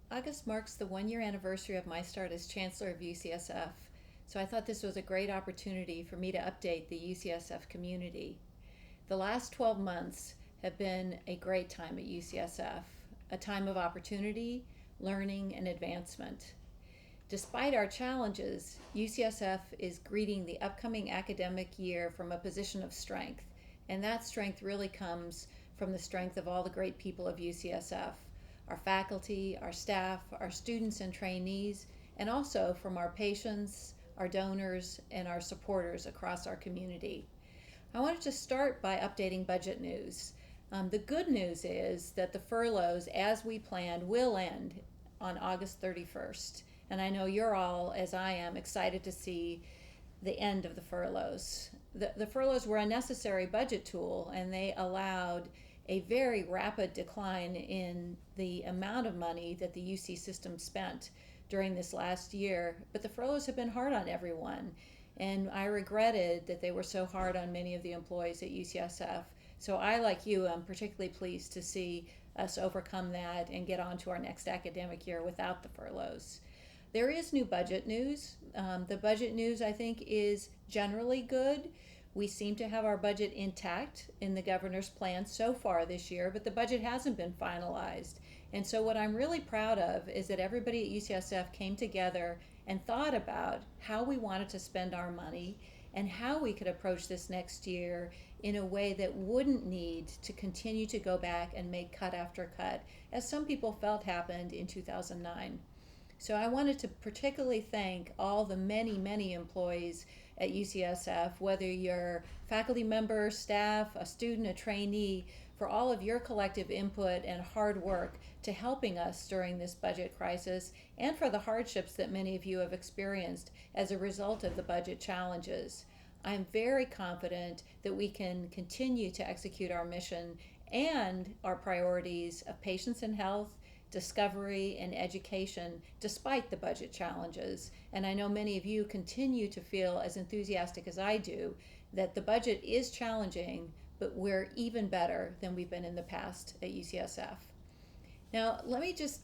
August marks the 1 year anniversary of my start as Chancellor of UCSF, so I thought this was a great opportunity for me to update the UCSF community. The last 12 months have been a great time at UCSF, a time of opportunity, learning, and advancement. Despite our challenges, UCSF is greeting the upcoming academic year from a position of strength, and that strength really comes from the strength of all the great people of UCSF, our faculty, our staff, our students and trainees, and also from our patients, our donors, and our supporters across our community. I wanted to start by updating budget news. The good news is that the furloughs, as we planned, will end on August 31st. And I know you're all, as I am, excited to see the end of the furloughs. The furloughs were a necessary budget tool, and they allowed a very rapid decline in the amount of money that the UC system spent during this last year. But the furloughs have been hard on everyone, and I regretted that they were so hard on many of the employees at UCSF. So I, like you, am particularly pleased to see us overcome that and get on to our next academic year without the furloughs. There is new budget news. The budget news, I think, is generally good. We seem to have our budget intact in the governor's plan so far this year, but the budget hasn't been finalized. And so what I'm really proud of is that everybody at UCSF came together and thought about how we wanted to spend our money and how we could approach this next year in a way that wouldn't need to continue to go back and make cut after cut, as some people felt happened in 2009. So I wanted to particularly thank all the many, many employees at UCSF, whether you're faculty member, staff, a student, a trainee, for all of your collective input and hard work to helping us during this budget crisis, and for the hardships that many of you have experienced as a result of the budget challenges. I'm very confident that we can continue to execute our mission and our priorities of patients and health, discovery, and education despite the budget challenges. And I know many of you continue to feel as enthusiastic as I do that the budget is challenging, but we're even better than we've been in the past at UCSF. Now, let me just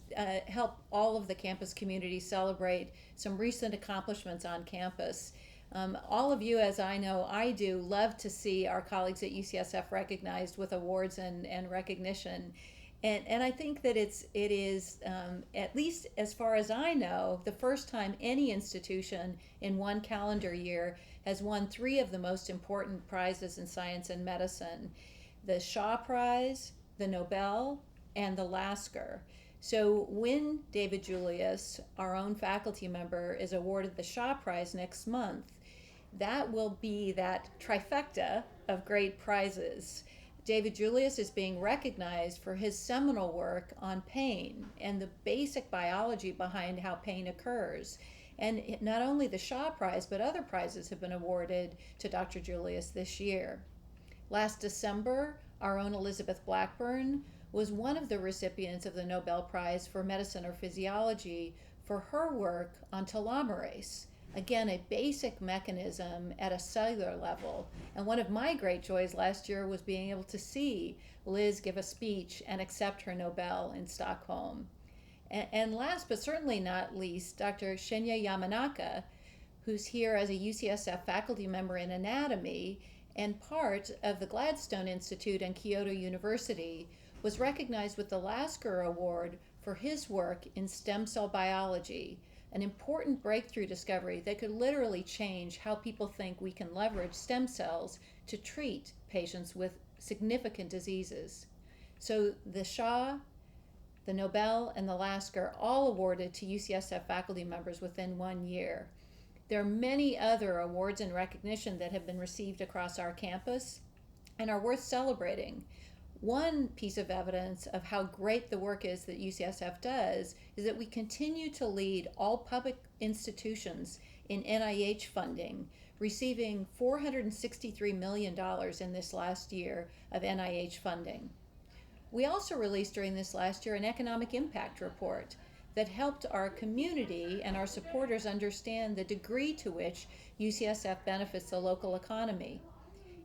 help all of the campus community celebrate some recent accomplishments on campus. All of you, as I know I do, love to see our colleagues at UCSF recognized with awards and recognition. And I think that it is, at least as far as I know, the first time any institution in one calendar year has won three of the most important prizes in science and medicine: the Shaw Prize, the Nobel, and the Lasker. So when David Julius, our own faculty member, is awarded the Shaw Prize next month, that will be that trifecta of great prizes. David Julius is being recognized for his seminal work on pain and the basic biology behind how pain occurs. And not only the Shaw Prize, but other prizes have been awarded to Dr. Julius this year. Last December, our own Elizabeth Blackburn was one of the recipients of the Nobel Prize for Medicine or Physiology for her work on telomerase. Again, a basic mechanism at a cellular level. And one of my great joys last year was being able to see Liz give a speech and accept her Nobel in Stockholm. And last but certainly not least, Dr. Shinya Yamanaka, who's here as a UCSF faculty member in anatomy and part of the Gladstone Institute and Kyoto University, was recognized with the Lasker Award for his work in stem cell biology, an important breakthrough discovery that could literally change how people think we can leverage stem cells to treat patients with significant diseases. So the Shaw, the Nobel, and the Lasker all awarded to UCSF faculty members within 1 year. There are many other awards and recognition that have been received across our campus and are worth celebrating. One piece of evidence of how great the work is that UCSF does is that we continue to lead all public institutions in NIH funding, receiving $463 million in this last year of NIH funding. We also released during this last year an economic impact report that helped our community and our supporters understand the degree to which UCSF benefits the local economy.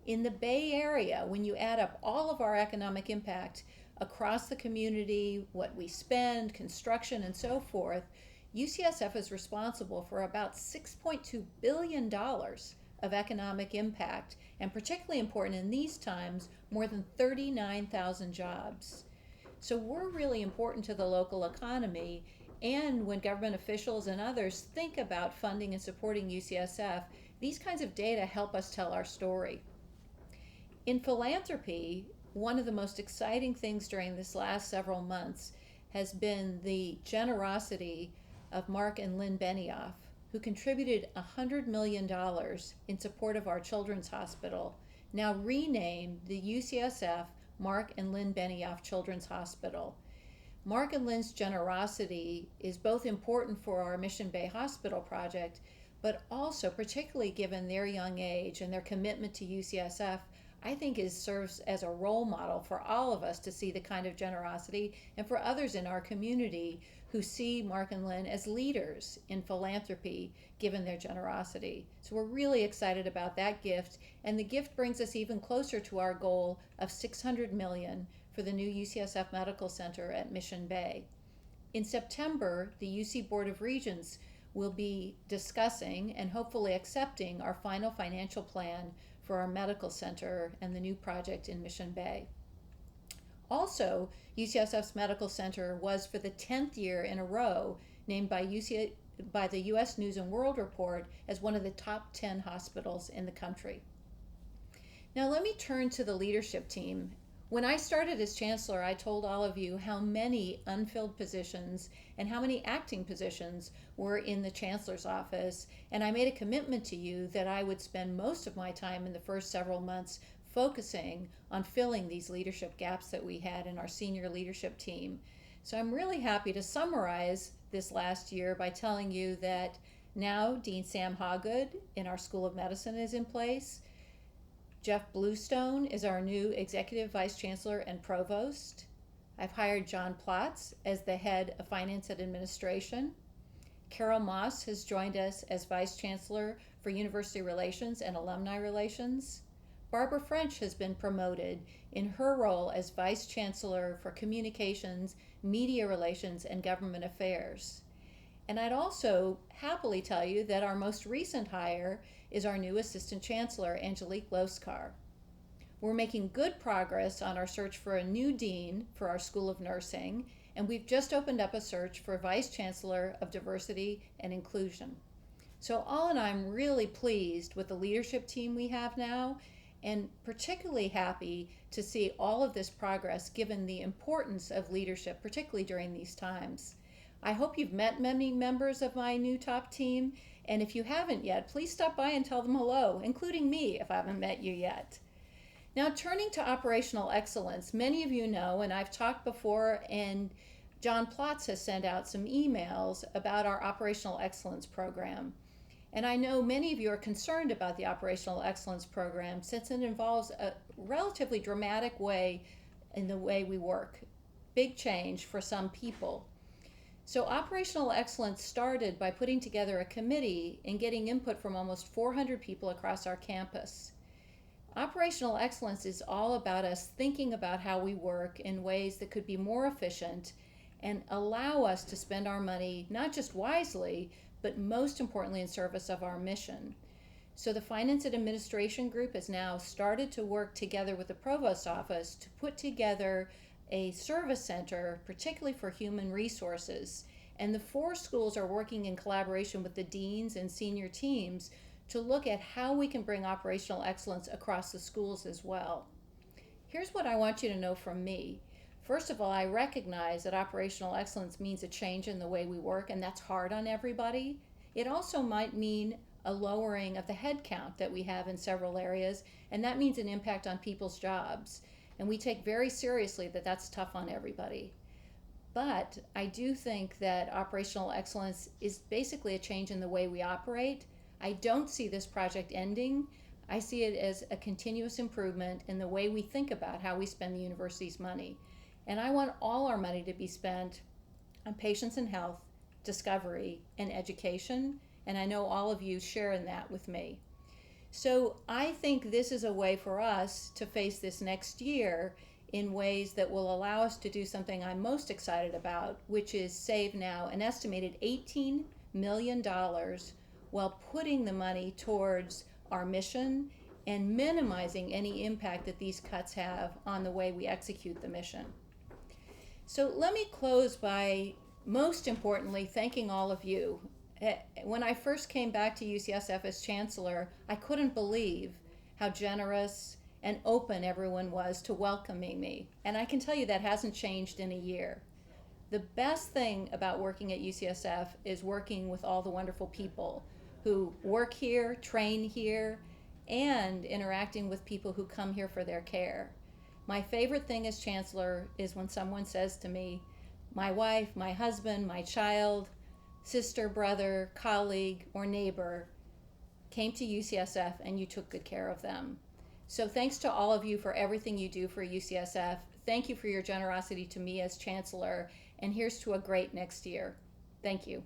In the Bay Area, when you add up all of our economic impact, across the community, what we spend, construction, and so forth, UCSF is responsible for about $6.2 billion of economic impact, and particularly important in these times, more than 39,000 jobs. So we're really important to the local economy, and when government officials and others think about funding and supporting UCSF, these kinds of data help us tell our story. In philanthropy, one of the most exciting things during this last several months has been the generosity of Mark and Lynn Benioff, who contributed $100 million in support of our children's hospital, now renamed the UCSF Mark and Lynn Benioff Children's Hospital. Mark and Lynn's generosity is both important for our Mission Bay Hospital project, but also, particularly given their young age and their commitment to UCSF, I think serves as a role model for all of us to see the kind of generosity, and for others in our community who see Mark and Lynn as leaders in philanthropy given their generosity. So we're really excited about that gift, and the gift brings us even closer to our goal of $600 million for the new UCSF Medical Center at Mission Bay. In September, the UC Board of Regents will be discussing and hopefully accepting our final financial plan for our medical center and the new project in Mission Bay. Also, UCSF's Medical Center was for the 10th year in a row named by the U.S. News and World Report as one of the top 10 hospitals in the country. Now let me turn to the leadership team. When I started as chancellor, I told all of you how many unfilled positions and how many acting positions were in the chancellor's office, and I made a commitment to you that I would spend most of my time in the first several months focusing on filling these leadership gaps that we had in our senior leadership team. So I'm really happy to summarize this last year by telling you that now Dean Sam Hawgood in our School of Medicine is in place. Jeff Bluestone is our new Executive Vice Chancellor and Provost. I've hired John Plotz as the Head of Finance and Administration. Carol Moss has joined us as Vice Chancellor for University Relations and Alumni Relations. Barbara French has been promoted in her role as Vice Chancellor for Communications, Media Relations, and Government Affairs. And I'd also happily tell you that our most recent hire is our new Assistant Chancellor, Angelique Loskar. We're making good progress on our search for a new dean for our School of Nursing, and we've just opened up a search for Vice Chancellor of Diversity and Inclusion. So all in all, I'm really pleased with the leadership team we have now, and particularly happy to see all of this progress given the importance of leadership, particularly during these times. I hope you've met many members of my new top team, and if you haven't yet, please stop by and tell them hello, including me if I haven't met you yet. Now, turning to operational excellence, many of you know, and I've talked before, and John Plotz has sent out some emails about our operational excellence program. And I know many of you are concerned about the operational excellence program since it involves a relatively dramatic way in the way we work, big change for some people. So operational excellence started by putting together a committee and getting input from almost 400 people across our campus. Operational excellence is all about us thinking about how we work in ways that could be more efficient and allow us to spend our money not just wisely, but most importantly in service of our mission. So the Finance and Administration Group has now started to work together with the Provost's office to put together a service center, particularly for human resources. And the 4 schools are working in collaboration with the deans and senior teams to look at how we can bring operational excellence across the schools as well. Here's what I want you to know from me. First of all, I recognize that operational excellence means a change in the way we work, and that's hard on everybody. It also might mean a lowering of the head count that we have in several areas, and that means an impact on people's jobs. And we take very seriously that that's tough on everybody. But I do think that operational excellence is basically a change in the way we operate. I don't see this project ending. I see it as a continuous improvement in the way we think about how we spend the university's money. And I want all our money to be spent on patients and health, discovery, and education. And I know all of you share in that with me. So I think this is a way for us to face this next year in ways that will allow us to do something I'm most excited about, which is save now an estimated $18 million while putting the money towards our mission and minimizing any impact that these cuts have on the way we execute the mission. So let me close by, most importantly, thanking all of you. When I first came back to UCSF as chancellor, I couldn't believe how generous and open everyone was to welcoming me. And I can tell you that hasn't changed in a year. The best thing about working at UCSF is working with all the wonderful people who work here, train here, and interacting with people who come here for their care. My favorite thing as chancellor is when someone says to me, my wife, my husband, my child, sister, brother, colleague, or neighbor came to UCSF and you took good care of them. So thanks to all of you for everything you do for UCSF. Thank you for your generosity to me as chancellor, and here's to a great next year. Thank you.